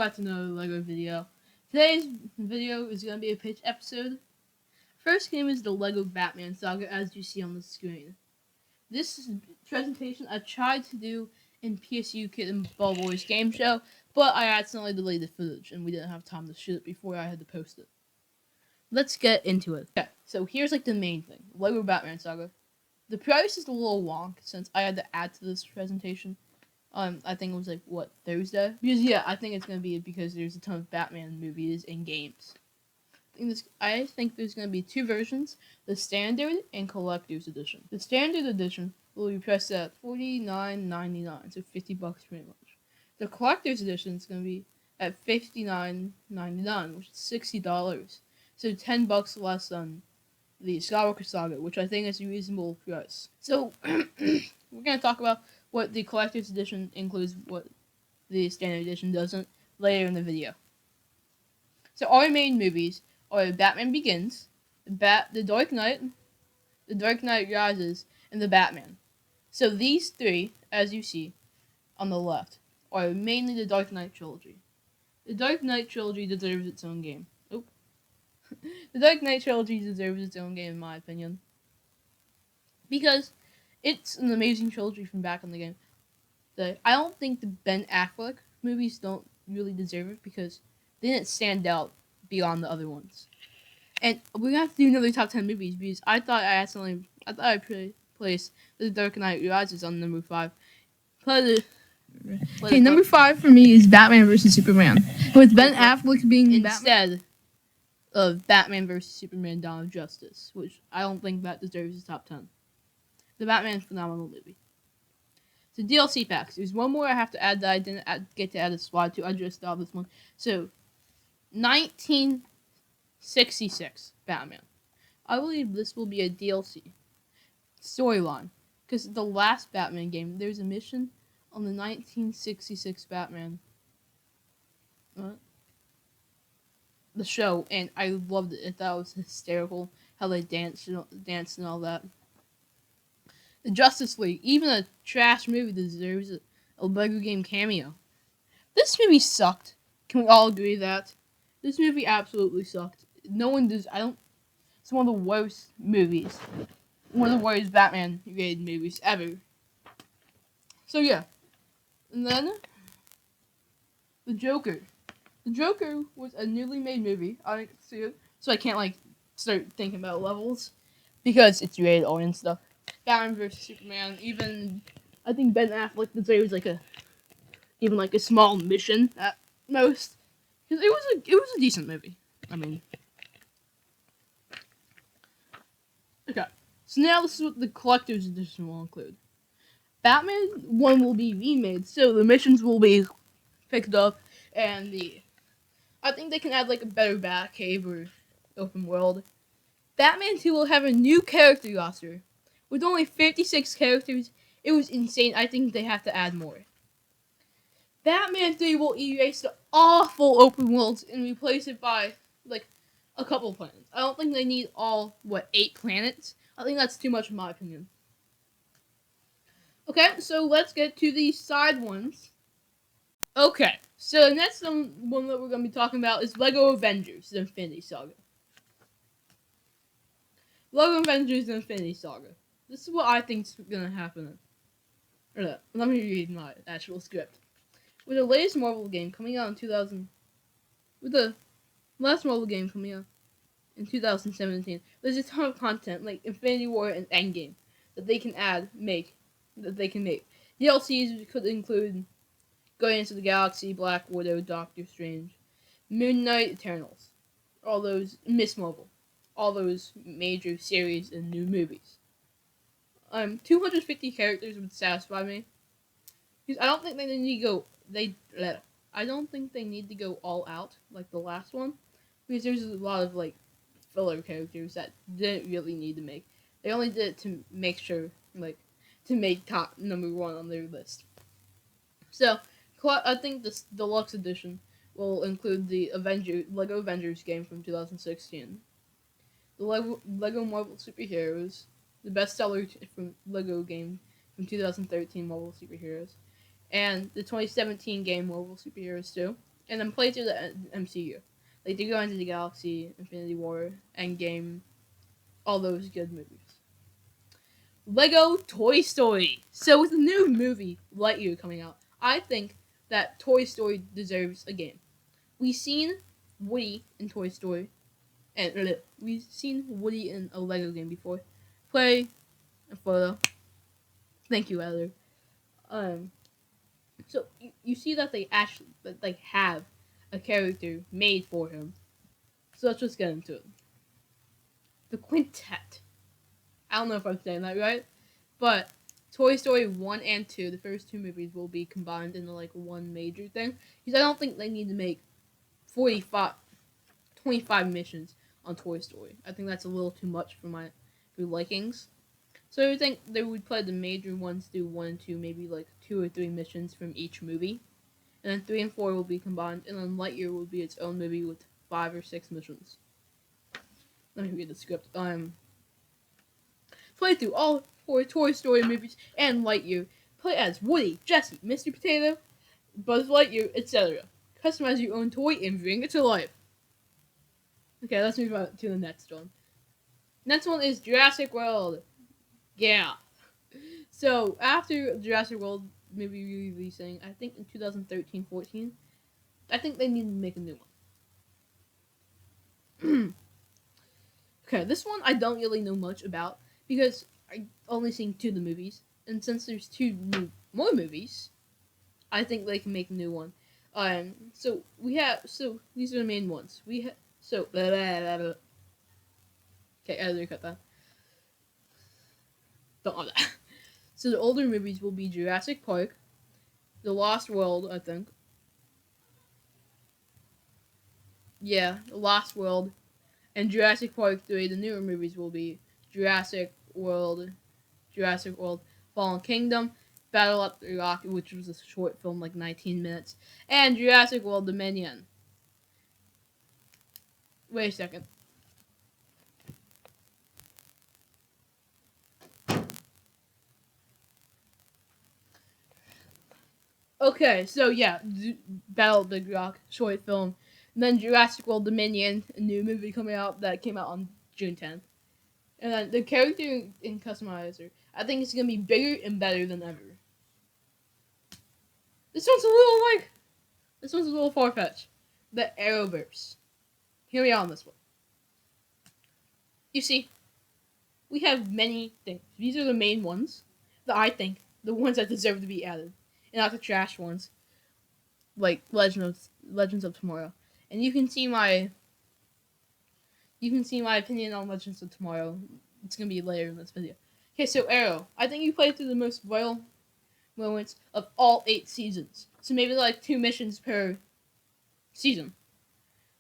back to another LEGO video. Today's video is going to be a pitch episode. First game is the LEGO Batman Saga, as you see on the screen. This presentation I tried to do in PSU Kid and Ball Boys game show, but I accidentally deleted the footage and we didn't have time to shoot it before I had to post it. Let's get into it. Okay, so here's the main thing. LEGO Batman Saga. The price is a little wonk since I had to add to this presentation. I think it was Thursday? Because I think it's gonna be because there's a ton of Batman movies and games. I think there's gonna be two versions: the standard and collector's edition. The standard edition will be priced at $49.99, so $50 pretty much. The collector's edition is gonna be at $59.99, which is $60, so $10 less than the Skywalker Saga, which I think is a reasonable price. So we're gonna talk about what the collector's edition includes, what the standard edition doesn't, later in the video. So our main movies are Batman Begins, The Dark Knight, The Dark Knight Rises, and The Batman. So these three, as you see on the left, are mainly the Dark Knight trilogy. The Dark Knight trilogy deserves its own game. The Dark Knight trilogy deserves its own game in my opinion, because it's an amazing trilogy from back in the game. I don't think the Ben Affleck movies don't really deserve it because they didn't stand out beyond the other ones. And we're gonna have to do another top 10 movies because I thought I placed The Dark Knight Rises on number 5. Okay, number 5 for me is Batman vs Superman, with Ben Affleck being instead of Batman vs Superman: Dawn of Justice, which I don't think that deserves the top 10. The Batman is a phenomenal movie. So DLC packs. There's one more I have to add that I didn't get to add a slide to. I just thought of this one. So, 1966 Batman. I believe this will be a DLC storyline, because the last Batman game, there's a mission on the 1966 Batman, the show, and I loved it. I thought it was hysterical how they danced and all that. The Justice League, even a trash movie, deserves a LEGO game cameo. This movie sucked. Can we all agree that? This movie absolutely sucked. No one does. It's one of the worst movies. One of the worst Batman rated movies ever. So yeah. And then, The Joker. The Joker was a newly made movie. I didn't see it, so I can't start thinking about levels because it's rated R and stuff. Batman vs Superman. Even I think Ben Affleck deserves a small mission at most, because it was a decent movie. I mean, okay. So now this is what the collector's edition will include. Batman 1 will be remade, so the missions will be picked up, and I think they can add a better Batcave or open world. Batman 2 will have a new character roster. With only 56 characters, it was insane. I think they have to add more. Batman 3 will erase the awful open worlds and replace it by, a couple planets. I don't think they need all, 8 planets? I think that's too much in my opinion. Okay, so let's get to the side ones. Okay, so the next one that we're going to be talking about is LEGO Avengers: The Infinity Saga. LEGO Avengers: The Infinity Saga. This is what I think's gonna happen. Let me read my actual script. With the latest Marvel game coming out in 2017, there's a ton of content like Infinity War and Endgame that they can make. DLCs could include Guardians of the Galaxy, Black Widow, Doctor Strange, Moon Knight, Eternals, all those Miss Marvel, all those major series and new movies. 250 characters would satisfy me, because I don't think they need to go. I don't think they need to go all out like the last one, because there's a lot of filler characters that didn't really need to make. They only did it to make sure to make top number 1 on their list. So I think this deluxe edition will include the LEGO Avengers game from 2016, the LEGO Marvel Superheroes, the bestseller from LEGO game from 2013 Marvel Superheroes, and the 2017 game Marvel Superheroes 2, and then play through the MCU, like the Guardians of the Galaxy, Infinity War, Endgame, all those good movies. Lego Toy Story. So with the new movie Lightyear coming out, I think that Toy Story deserves a game. We've seen Woody in Toy Story, and we've seen Woody in a Lego game before. Play a photo. Thank you, editor. So you see that they actually have a character made for him. So let's just get into it. The Quintet. I don't know if I'm saying that right, but Toy Story 1 and 2, the first two movies, will be combined into like one major thing. Because I don't think they need to make 25 missions on Toy Story. I think that's a little too much for my likings. So I think they would play the major ones, do 1 and 2, maybe like 2 or 3 missions from each movie. And then 3 and 4 will be combined, and then Lightyear will be its own movie with 5 or 6 missions. Let me read the script. Play through all 4 Toy Story movies and Lightyear. Play as Woody, Jessie, Mr. Potato, Buzz Lightyear, etc. Customize your own toy and bring it to life. Okay, let's move on to the next one. Next one is Jurassic World. Yeah. So, after Jurassic World movie releasing, I think in 2013-14, I think they need to make a new one. Okay, this one I don't really know much about because I only seen 2 of the movies, and since there's 2 more movies, I think they can make a new one. So these are the main ones. Okay, editor, cut that. Don't love that. So the older movies will be Jurassic Park, The Lost World, I think. Yeah, The Lost World, and Jurassic Park 3. The newer movies will be Jurassic World, Fallen Kingdom, Battle at the Rock, which was a short film, like 19 minutes, and Jurassic World Dominion. Wait a second. Okay, so yeah, Battle of the Rock, short film. And then Jurassic World Dominion, a new movie coming out that came out on June 10th. And then the character in Customizer, I think it's going to be bigger and better than ever. This one's a little far-fetched. The Arrowverse. Hear me out on this one. You see, we have many things. These are the main ones that I think, the ones that deserve to be added. And not the trash ones, like Legends of Tomorrow. And you can see my opinion on Legends of Tomorrow. It's gonna be later in this video. Okay, so Arrow. I think you played through the most vital moments of all 8 seasons. So maybe like 2 missions per season.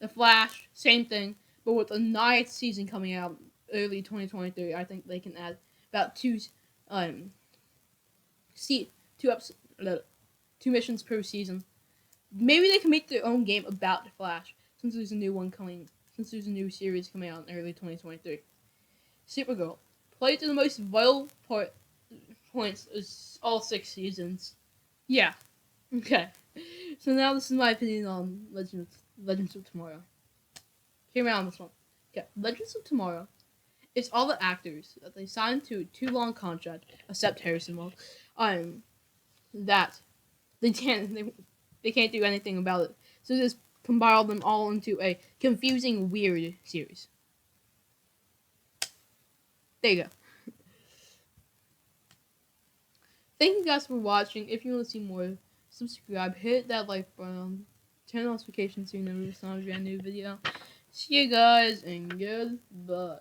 The Flash, same thing, but with the 9th season coming out early 2023, I think they can add about 2 missions per season. Maybe they can make their own game about the Flash, since there's a new series coming out in early 2023. Supergirl. Play to the most vital points of all 6 seasons. Yeah. Okay. So now this is my opinion on Legends of Tomorrow. Hear me out on this one. Okay. Legends of Tomorrow is all the actors that they signed to a 2-long contract, except Harrison Wells, that they can't do anything about it. So just compile them all into a confusing, weird series. There you go. Thank you guys for watching. If you want to see more, subscribe, hit that like button, turn notifications so you never miss a brand new video. See you guys, and goodbye.